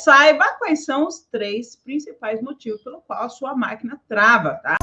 saiba quais são os 3 principais motivos pelo qual a sua máquina trava, tá?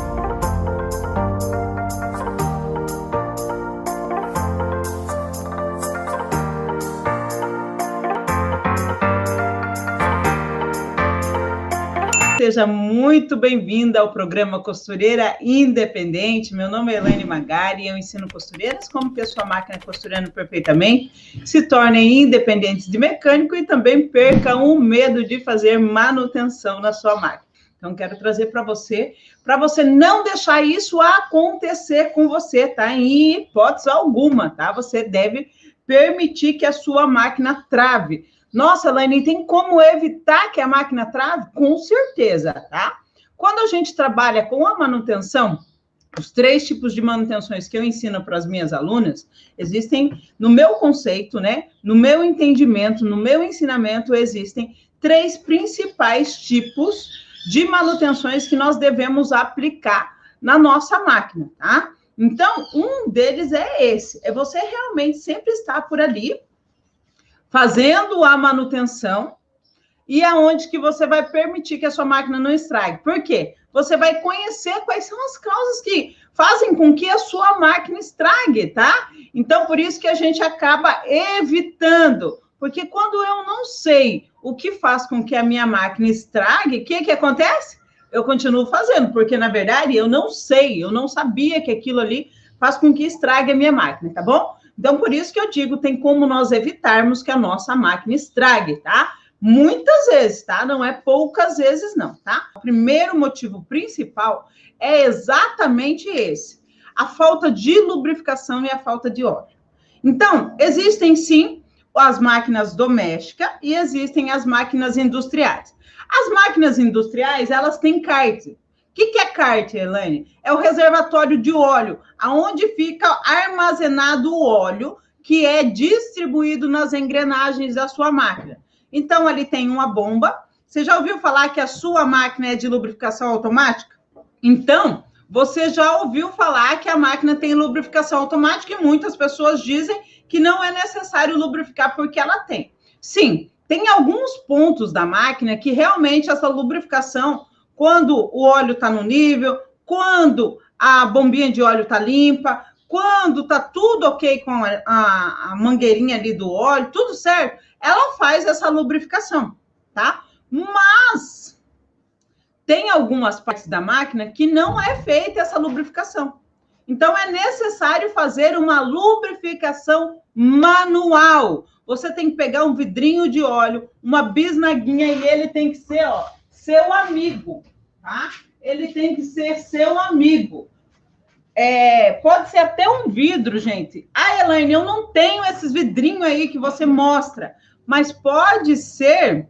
Seja muito bem-vinda ao programa Costureira Independente. Meu nome é Elaine Magari e eu ensino costureiras como ter sua máquina costurando perfeitamente, se tornem independentes de mecânico e também percam o medo de fazer manutenção na sua máquina. Então, quero trazer para você não deixar isso acontecer com você, tá? Em hipótese alguma, tá? Você deve permitir que a sua máquina trave. Nossa, Elaine, tem como evitar que a máquina trave? Com certeza, tá? Quando a gente trabalha com a manutenção, os 3 tipos de manutenções que eu ensino para as minhas alunas, existem, no meu conceito, né? No meu entendimento, no meu ensinamento, existem 3 principais tipos de manutenções que nós devemos aplicar na nossa máquina, tá? Então, um deles é esse, é você realmente sempre estar por ali, fazendo a manutenção, e aonde que você vai permitir que a sua máquina não estrague. Por quê? Você vai conhecer quais são as causas que fazem com que a sua máquina estrague, tá? Então, por isso que a gente acaba evitando. Porque quando eu não sei o que faz com que a minha máquina estrague, o que acontece? Eu continuo fazendo, porque, na verdade, eu não sei, eu não sabia que aquilo ali faz com que estrague a minha máquina, tá bom? Então, por isso que eu digo, tem como nós evitarmos que a nossa máquina estrague, tá? Muitas vezes, tá? Não é poucas vezes, não, tá? O primeiro motivo principal é exatamente esse. A falta de lubrificação e a falta de óleo. Então, existem, sim, as máquinas domésticas e existem as máquinas industriais. As máquinas industriais, elas têm kart. O que é kart, Elaine? É o reservatório de óleo, aonde fica armazenado o óleo que é distribuído nas engrenagens da sua máquina. Então, ali tem uma bomba. Você já ouviu falar que a sua máquina é de lubrificação automática? Então, você já ouviu falar que a máquina tem lubrificação automática e muitas pessoas dizem que não é necessário lubrificar porque ela tem. Sim, tem alguns pontos da máquina que realmente essa lubrificação, quando o óleo está no nível, quando a bombinha de óleo está limpa, quando está tudo ok com a mangueirinha ali do óleo, tudo certo, ela faz essa lubrificação, tá? Mas tem algumas partes da máquina que não é feita essa lubrificação. Então, é necessário fazer uma lubrificação manual. Você tem que pegar um vidrinho de óleo, uma bisnaguinha, e ele tem que ser, ó, seu amigo, tá? Ele tem que ser seu amigo. Pode ser até um vidro, gente. Ah, Elaine, eu não tenho esses vidrinhos aí que você mostra. Mas pode ser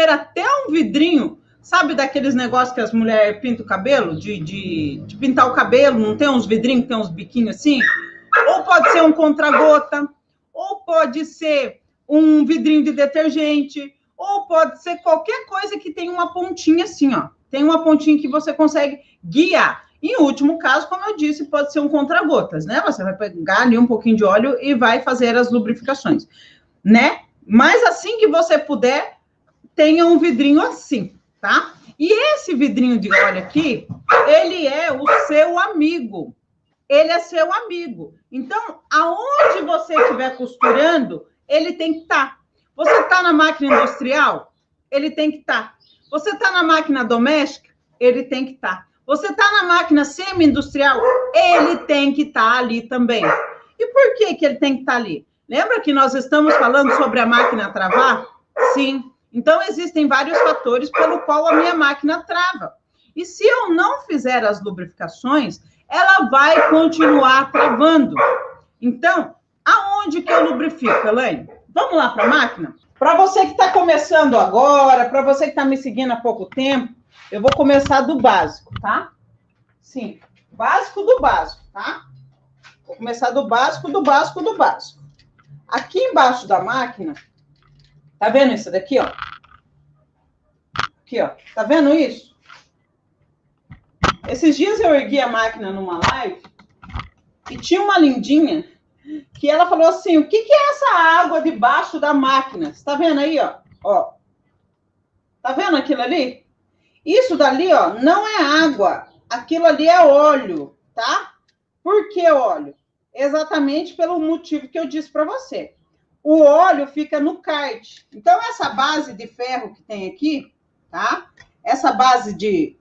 até um vidrinho, sabe daqueles negócios que as mulheres pintam o cabelo? De pintar o cabelo, não tem uns vidrinhos que tem uns biquinhos assim? Ou pode ser um contra-gota, ou pode ser um vidrinho de detergente, ou pode ser qualquer coisa que tenha uma pontinha assim, ó. Tem uma pontinha que você consegue guiar. Em último caso, como eu disse, pode ser um contra-gotas, né? Você vai pegar ali um pouquinho de óleo e vai fazer as lubrificações, né? Mas assim que você puder, tenha um vidrinho assim, tá? E esse vidrinho de óleo aqui, ele é o seu amigo. Ele é seu amigo. Então, aonde você estiver costurando, ele tem que estar. Você está na máquina industrial? Ele tem que estar. Você está na máquina doméstica? Ele tem que estar. Você está na máquina semi-industrial? Ele tem que estar ali também. E por que ele tem que estar ali? Lembra que nós estamos falando sobre a máquina travar? Sim. Então, existem vários fatores pelo qual a minha máquina trava. E se eu não fizer as lubrificações, ela vai continuar travando. Então, aonde que eu lubrifico, Elaine? Vamos lá para a máquina? Para você que está começando agora, para você que está me seguindo há pouco tempo, eu vou começar do básico, tá? Sim, básico do básico, tá? Vou começar do básico, do básico, do básico. Aqui embaixo da máquina, tá vendo isso daqui, ó? Aqui, ó. Tá vendo isso? Esses dias eu ergui a máquina numa live e tinha uma lindinha que ela falou assim, o que é essa água debaixo da máquina? Você tá vendo aí, ó? Ó. Tá vendo aquilo ali? Isso dali, ó, não é água. Aquilo ali é óleo, tá? Por que óleo? Exatamente pelo motivo que eu disse para você. O óleo fica no kart. Então, essa base de ferro que tem aqui, tá? Essa base de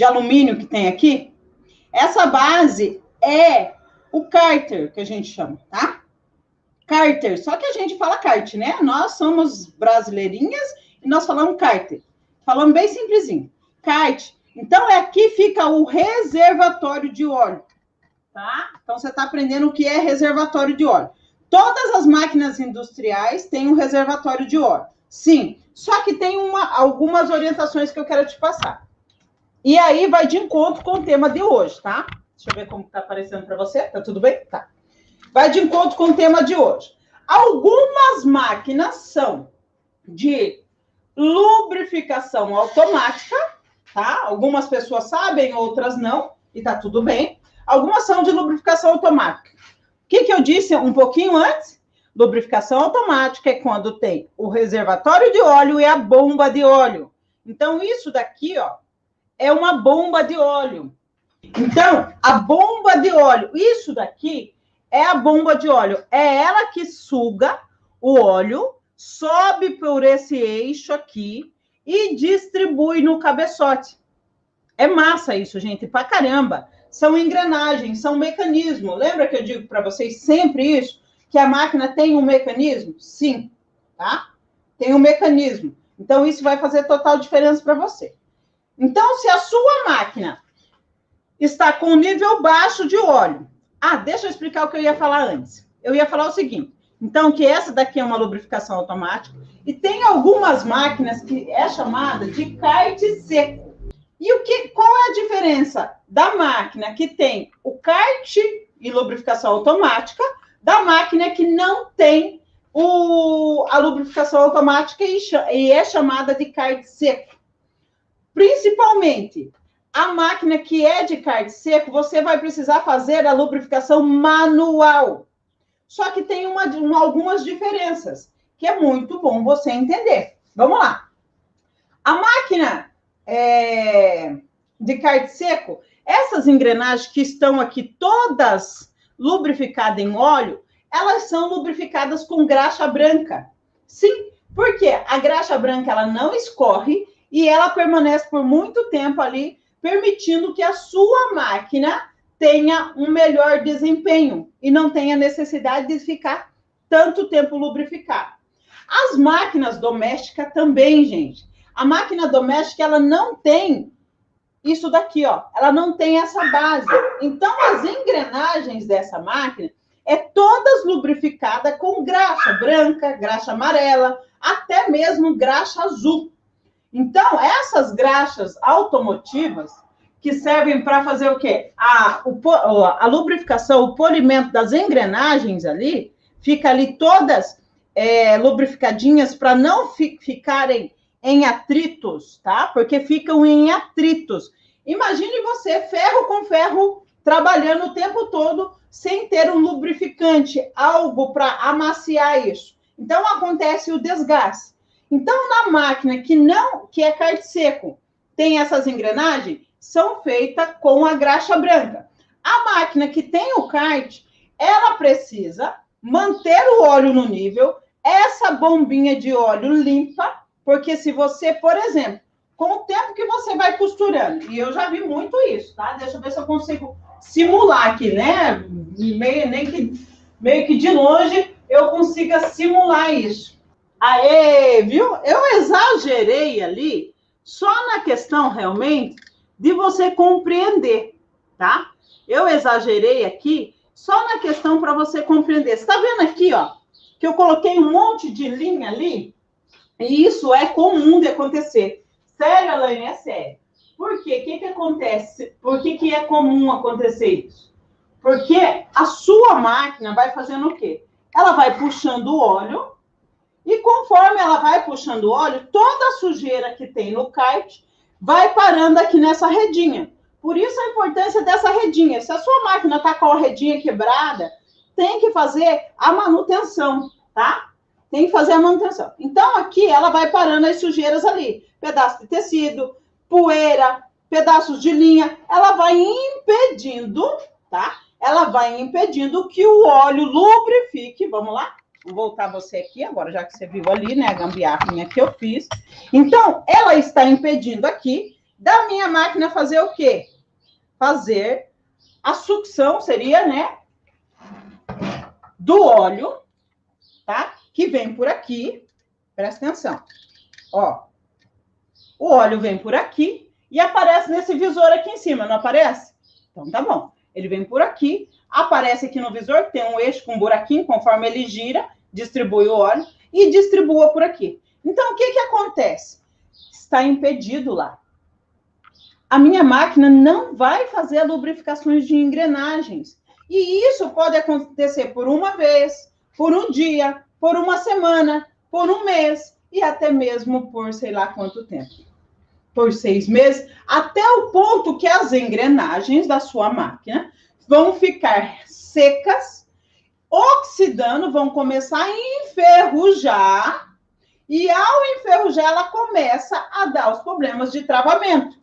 alumínio que tem aqui, essa base é o cárter, que a gente chama, tá? Cárter, só que a gente fala kart, né? Nós somos brasileirinhas e nós falamos cárter. Falando bem simplesinho. Kart. Então, aqui fica o reservatório de óleo, tá? Então, você está aprendendo o que é reservatório de óleo. Todas as máquinas industriais têm um reservatório de óleo. Sim, só que tem algumas orientações que eu quero te passar. E aí, vai de encontro com o tema de hoje, tá? Deixa eu ver como está aparecendo para você. Tá tudo bem? Tá. Vai de encontro com o tema de hoje. Algumas máquinas são de lubrificação automática, tá? Algumas pessoas sabem, outras não, e tá tudo bem. Algumas são de lubrificação automática. O que eu disse um pouquinho antes? Lubrificação automática é quando tem o reservatório de óleo e a bomba de óleo. Então, isso daqui, ó, é uma bomba de óleo. Então, a bomba de óleo, isso daqui é a bomba de óleo. É ela que suga o óleo, sobe por esse eixo aqui e distribui no cabeçote. É massa isso, gente, pra caramba. São engrenagens, são mecanismos. Lembra que eu digo para vocês sempre isso? Que a máquina tem um mecanismo? Sim, tá? Tem um mecanismo. Então, isso vai fazer total diferença para você. Então, se a sua máquina está com nível baixo de óleo... Ah, deixa eu explicar o que eu ia falar antes. Eu ia falar o seguinte. Então, que essa daqui é uma lubrificação automática. E tem algumas máquinas que é chamada de kart seco. E qual é a diferença da máquina que tem o kart e lubrificação automática da máquina que não tem a lubrificação automática e é chamada de kart seco? Principalmente, a máquina que é de kart seco, você vai precisar fazer a lubrificação manual. Só que tem algumas diferenças, que é muito bom você entender. Vamos lá. A máquina de kart seco, essas engrenagens que estão aqui todas lubrificadas em óleo, elas são lubrificadas com graxa branca. Sim, porque a graxa branca ela não escorre e ela permanece por muito tempo ali, permitindo que a sua máquina tenha um melhor desempenho e não tenha necessidade de ficar tanto tempo lubrificada. As máquinas domésticas também, gente. A máquina doméstica, ela não tem isso daqui, ó. Ela não tem essa base. Então, as engrenagens dessa máquina é todas lubrificadas com graxa branca, graxa amarela, até mesmo graxa azul. Então, essas graxas automotivas que servem para fazer o quê? A lubrificação, o polimento das engrenagens ali, fica ali todas lubrificadinhas para não ficarem em atritos, tá? Porque ficam em atritos. Imagine você, ferro com ferro, trabalhando o tempo todo sem ter um lubrificante, algo para amaciar isso. Então, acontece o desgaste. Então, na máquina que é kart seco, tem essas engrenagens, são feitas com a graxa branca. A máquina que tem o kart, ela precisa manter o óleo no nível, essa bombinha de óleo limpa, porque se você, por exemplo, com o tempo que você vai costurando, e eu já vi muito isso, tá? Deixa eu ver se eu consigo simular aqui, né? Meio que de longe eu consiga simular isso. Aê, viu? Eu exagerei ali só na questão, realmente, de você compreender, tá? Eu exagerei aqui só na questão para você compreender. Você está vendo aqui, ó, que eu coloquei um monte de linha ali? E isso é comum de acontecer. Sério, Elaine, é sério. Por quê? O que acontece? Por que é comum acontecer isso? Porque a sua máquina vai fazendo o quê? Ela vai puxando o óleo e conforme ela vai puxando o óleo, toda a sujeira que tem no kart vai parando aqui nessa redinha. Por isso a importância dessa redinha. Se a sua máquina está com a redinha quebrada, tem que fazer a manutenção, tá? Tem que fazer a manutenção. Então, aqui ela vai parando as sujeiras ali. Pedaço de tecido, poeira, pedaços de linha. Ela vai impedindo, tá? Ela vai impedindo que o óleo lubrifique. Vamos lá? Vou voltar você aqui agora, já que você viu ali, né? A gambiarra que eu fiz. Então, ela está impedindo aqui da minha máquina fazer o quê? Fazer a sucção, seria, né? Do óleo, tá? Que vem por aqui. Presta atenção. Ó. O óleo vem por aqui e aparece nesse visor aqui em cima, não aparece? Então, tá bom. Ele vem por aqui, aparece aqui no visor, tem um eixo com um buraquinho, conforme ele gira, distribui o óleo e distribua por aqui. Então, o que que acontece? Está impedido lá. A minha máquina não vai fazer lubrificações de engrenagens. E isso pode acontecer por uma vez, por um dia, por uma semana, por um mês e até mesmo por sei lá quanto tempo. Por 6 meses, até o ponto que as engrenagens da sua máquina vão ficar secas, oxidando, vão começar a enferrujar, e ao enferrujar, ela começa a dar os problemas de travamento.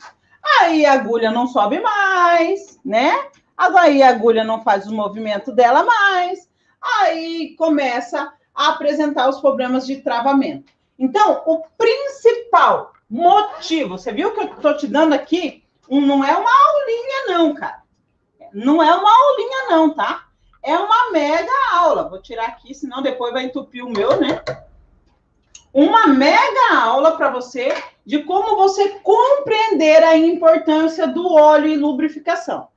Aí a agulha não sobe mais, né? Aí a agulha não faz o movimento dela mais, aí começa a apresentar os problemas de travamento. Então, o principal motivo, você viu que eu tô te dando aqui, não é uma aulinha não, cara. Não é uma aulinha não, tá? É uma mega aula. Vou tirar aqui, senão depois vai entupir o meu, né? Uma mega aula para você de como você compreender a importância do óleo e lubrificação.